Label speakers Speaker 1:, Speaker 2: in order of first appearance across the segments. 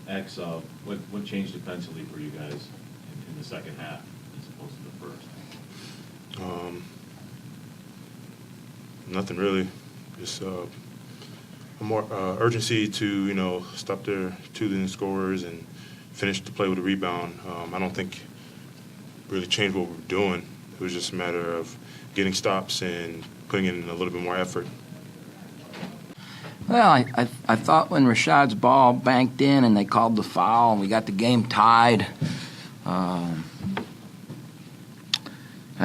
Speaker 1: what changed defensively for you guys in the second half as opposed to the first?
Speaker 2: Nothing really. Just a more urgency to stop their two leading scorers and finish the play with a rebound. I don't think really changed what we were doing. It was just a matter of getting stops and putting in a little bit more effort.
Speaker 3: Well, I thought when Rashad's ball banked in and they called the foul and we got the game tied, I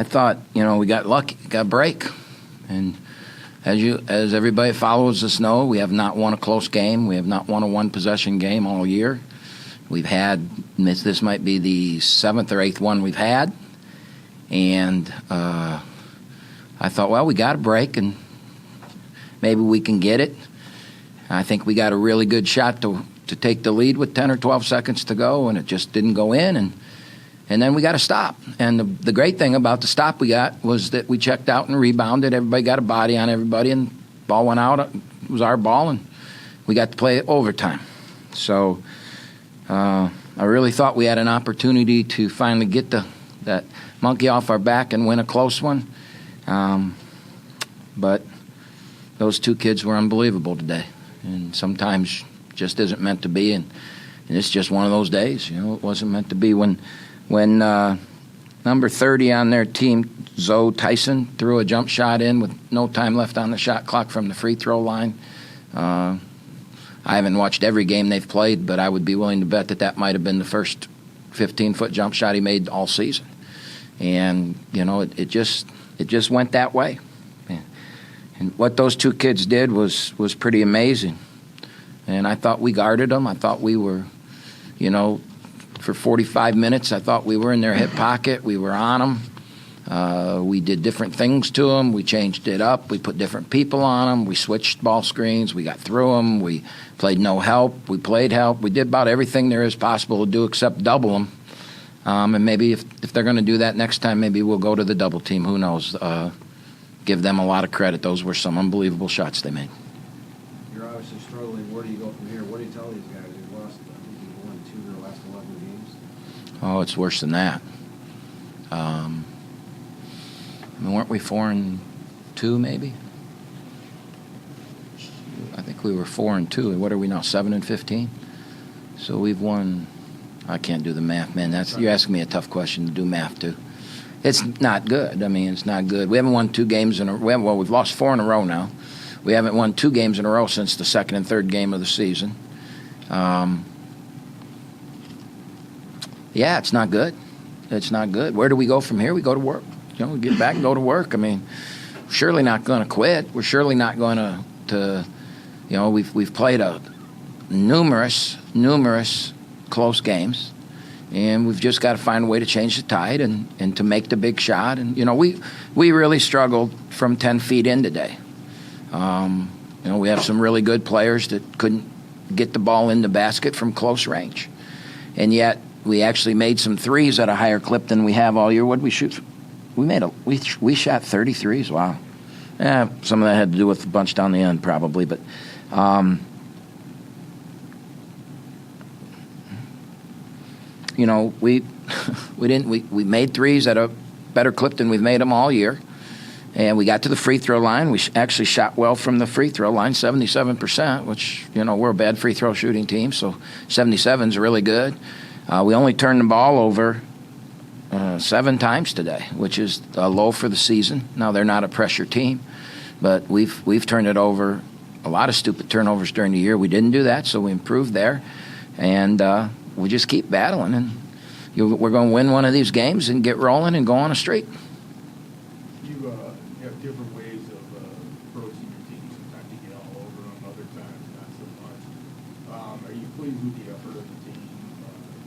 Speaker 3: thought, we got lucky, got a break. And as everybody follows us know, we have not won a close game. We have not won a one-possession game all year. We've had, this might be the 7th or 8th one we've had. And I thought, well, we got a break and maybe we can get it. I think we got a really good shot to take the lead with 10 or 12 seconds to go, and it just didn't go in. And then we got to stop. And the great thing about the stop we got was that we checked out and rebounded. Everybody got a body on everybody, and ball went out. It was our ball, and we got to play overtime. So I really thought we had an opportunity to finally get that monkey off our back and win a close one. But those two kids were unbelievable today. And sometimes just isn't meant to be, and it's just one of those days. It wasn't meant to be. When number 30 on their team, Zoe Tyson, threw a jump shot in with no time left on the shot clock from the free throw line. I haven't watched every game they've played, but I would be willing to bet that might have been the first 15-foot jump shot he made all season. And it just went that way. And what those two kids did was pretty amazing. And I thought we guarded them. I thought we were, for 45 minutes, I thought we were in their hip pocket. We were on them. We did different things to them. We changed it up. We put different people on them. We switched ball screens. We got through them. We played no help. We played help. We did about everything there is possible to do except double them. And maybe if they're going to do that next time, maybe we'll go to the double team. Who knows? Give them a lot of credit. Those were some unbelievable shots they made.
Speaker 4: You're obviously struggling. Where do you go from here? What do you tell these guys? You've lost, I think you've won 2 of their last 11 games.
Speaker 3: Oh, it's worse than that. Weren't we 4-2 maybe? I think we were 4-2. What are we now? 7-15. So we've won. I can't do the math, man. You're asking me a tough question to do math to. It's not good. It's not good. We haven't won 2 games in a row. We've lost 4 in a row now. We haven't won 2 games in a row since the 2nd and 3rd game of the season. Yeah, it's not good. It's not good. Where do we go from here? We go to work. We get back and go to work. Surely not going to quit. We're surely not going to we've played numerous close games. And we've just got to find a way to change the tide and to make the big shot. And, we really struggled from 10 feet in today. We have some really good players that couldn't get the ball in the basket from close range. And yet we actually made some threes at a higher clip than we have all year. What did we shoot? We shot 30 threes. Wow. Yeah, some of that had to do with a bunch down the end probably. But we made threes at a better clip than we've made them all year, and we got to the free throw line. We actually shot well from the free throw line, 77%, which we're a bad free throw shooting team, so 77 is really good. We only turned the ball over 7 times today, which is a low for the season. Now they're not a pressure team, but we've turned it over. A lot of stupid turnovers during the year. We didn't do that, so we improved there, and we just keep battling, and we're going to win one of these games and get rolling and go on a streak.
Speaker 5: You have different ways of approaching your team. Sometimes you get all over them, other times not so much. Are you pleased with the effort of the team,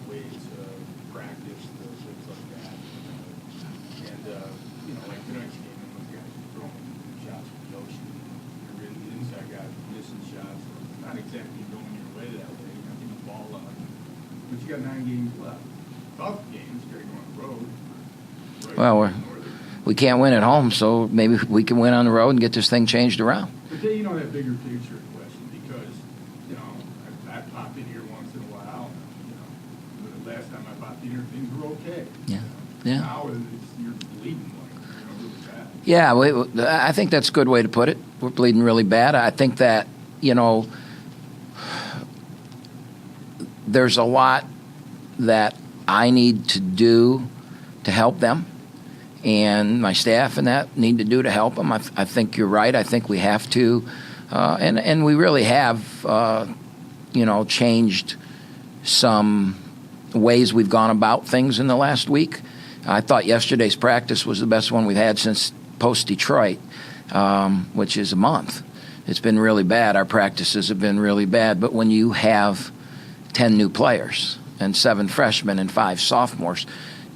Speaker 5: ways to practice, things like that? Like tonight's game, those guys are throwing shots with no shooting. You're really the inside guys missing shots. Not exactly going your way that way. You're not getting the ball out. But you got 9 games left. Tough games, you're going on the road. Right.
Speaker 3: Well, we can't win at home, so maybe we can win on the road and get this thing changed around.
Speaker 5: But then, that bigger picture question, because, I popped in here once in a while. But the last time I bought dinner, things were okay.
Speaker 3: Yeah. Yeah.
Speaker 5: Now you're bleeding like, really bad.
Speaker 3: Yeah, I think that's a good way to put it. We're bleeding really bad. I think that, there's a lot that I need to do to help them, and my staff and that need to do to help them. I think you're right. I think we have to, and we really have, changed some ways we've gone about things in the last week. I thought yesterday's practice was the best one we've had since post-Detroit, which is a month. It's been really bad. Our practices have been really bad. But when you have 10 new players and 7 freshmen and 5 sophomores,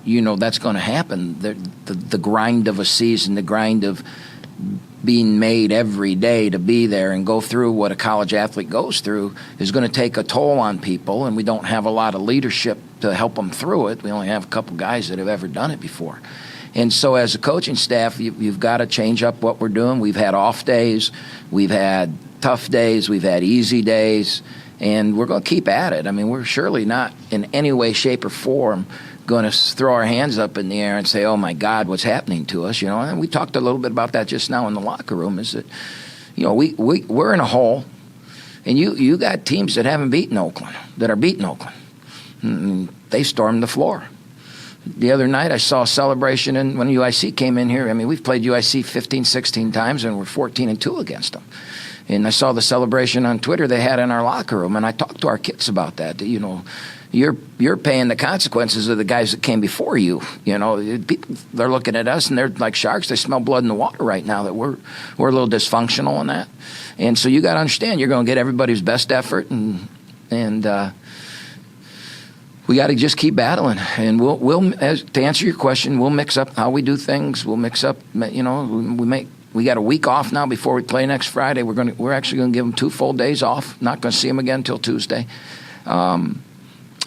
Speaker 3: that's going to happen. The grind of a season, the grind of being made every day to be there and go through what a college athlete goes through is going to take a toll on people, and we don't have a lot of leadership to help them through it. We only have a couple guys that have ever done it before. And so as a coaching staff, you've got to change up what we're doing. We've had off days. We've had tough days. We've had easy days. And we're going to keep at it. I mean, we're surely not in any way, shape, or form going to throw our hands up in the air and say, oh, my God, what's happening to us? And we talked a little bit about that just now in the locker room, is that, we're in a hole. And you got teams that haven't beaten Oakland, that are beating Oakland. And they stormed the floor. The other night I saw a celebration when UIC came in here. I mean, we've played UIC 15, 16 times, and we're 14-2 against them. And I saw the celebration on Twitter they had in our locker room, and I talked to our kids about that. You're paying the consequences of the guys that came before you. People, they're looking at us and they're like sharks. They smell blood in the water right now. That we're a little dysfunctional in that, and so you got to understand you're going to get everybody's best effort, and we got to just keep battling. And we'll to answer your question, we'll mix up how we do things. We'll mix up. We got a week off now before we play next Friday. We're actually going to give them 2 full days off. Not going to see them again until Tuesday, and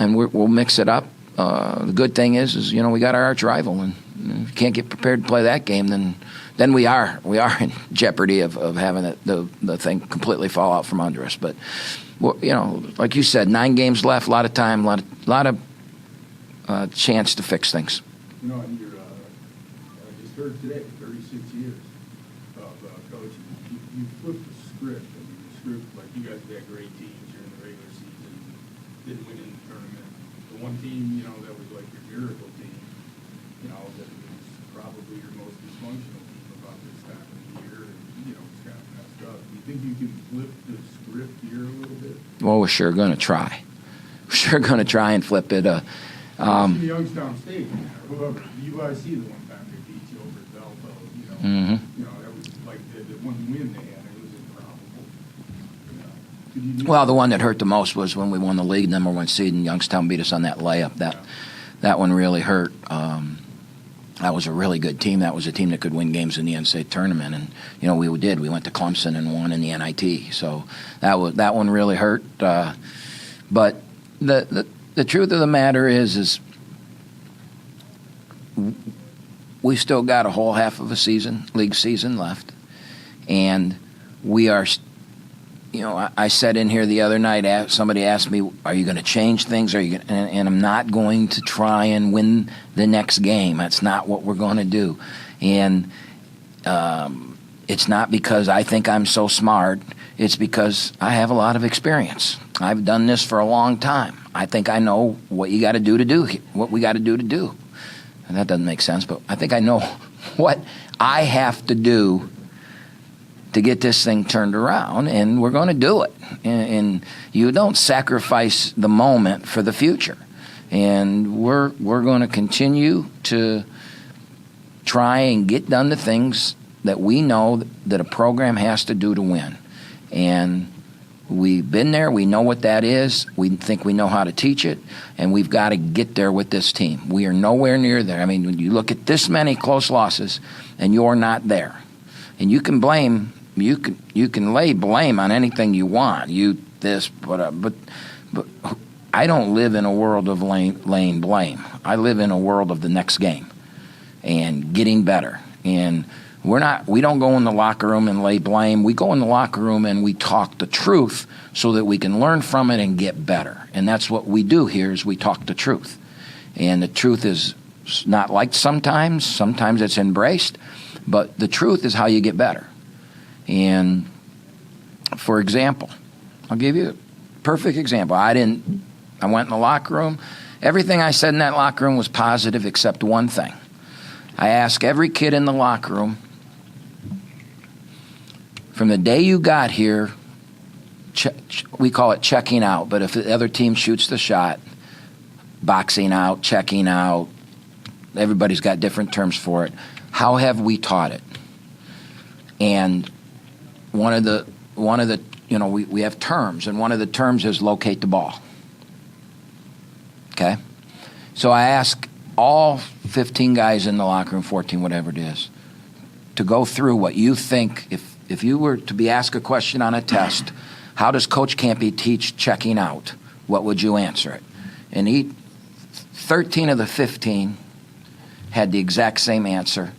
Speaker 3: we'll mix it up. The good thing is we got our arch rival, and if you can't get prepared to play that game, then we are in jeopardy of having the thing completely fall out from under us. But like you said, 9 games left, a lot of time, a lot of chance to fix things.
Speaker 5: I just heard today, 36 years of coaching. You flipped the script. I mean, the script, like you guys had great teams during the regular season, didn't win in the tournament. The one team, that was like your miracle team, that was probably your most dysfunctional team about this time of the year, and, it's kind of messed up. Do you think you can flip the script here a little bit?
Speaker 3: Well, we're sure going to try. We're sure going to try and flip it.
Speaker 5: Youngstown State, or whoever, UIC the one time they beat you over at Belleville,
Speaker 3: Mm-hmm.
Speaker 5: That was like the one win they had. It was improbable.
Speaker 3: Well, the one that hurt the most was when we won the league, number 1 seed, and Youngstown beat us on that layup. That one really hurt. That was a really good team. That was a team that could win games in the NCAA tournament, and we did. We went to Clemson and won in the NIT. So that one really hurt. But the truth of the matter is we still got a whole half of a league season left, and we are. I said in here the other night, somebody asked me, are you going to change things? And I'm not going to try and win the next game. That's not what we're going to do. And it's not because I think I'm so smart. It's because I have a lot of experience. I've done this for a long time. I think I know what you got to do what we got to do. And that doesn't make sense, but I think I know what I have to do to get this thing turned around, and we're going to do it. And you don't sacrifice the moment for the future. And we're going to continue to try and get done the things that we know that a program has to do to win. And we've been there. We know what that is. We think we know how to teach it, and we've got to get there with this team. We are nowhere near there. I mean, when you look at this many close losses, and you're not there, and you can blame. You can lay blame on anything you want. But I don't live in a world of laying blame. I live in a world of the next game and getting better. And We don't go in the locker room and lay blame. We go in the locker room and we talk the truth so that we can learn from it and get better. And that's what we do here is we talk the truth. And the truth is not liked sometimes. Sometimes it's embraced. But the truth is how you get better. And for example, I'll give you a perfect example. I went in the locker room. Everything I said in that locker room was positive except one thing. I asked every kid in the locker room, from the day you got here, we call it checking out, but if the other team shoots the shot, boxing out, checking out, everybody's got different terms for it. How have we taught it? And one of the we have terms, and one of the terms is locate the ball. Okay? So I ask all 15 guys in the locker room, 14, whatever it is, to go through what you think, if you were to be asked a question on a test, how does Coach Kampe teach checking out? What would you answer it? And 13 of the 15 had the exact same answer.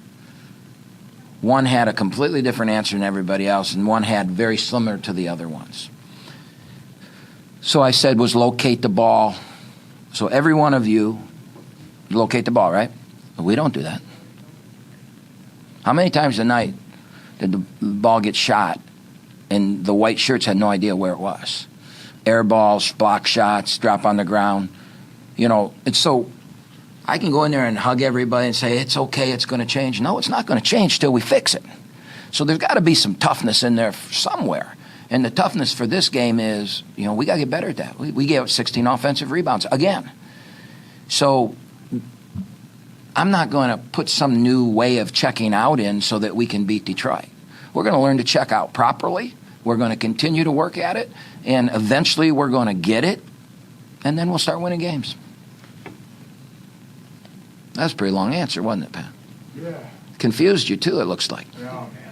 Speaker 3: One had a completely different answer than everybody else, and one had very similar to the other ones. So I said was locate the ball. So every one of you, locate the ball, right? But we don't do that. How many times a night did the ball get shot and the white shirts had no idea where it was? Air balls, block shots, drop on the ground. And so I can go in there and hug everybody and say, it's okay, it's going to change. No, it's not going to change till we fix it. So there's got to be some toughness in there somewhere. And the toughness for this game is, we got to get better at that. We gave up 16 offensive rebounds again. So I'm not going to put some new way of checking out in so that we can beat Detroit. We're going to learn to check out properly. We're going to continue to work at it. And eventually we're going to get it. And then we'll start winning games. That's a pretty long answer, wasn't it, Pat?
Speaker 5: Yeah.
Speaker 3: Confused you, too, it looks like.
Speaker 5: Yeah, man.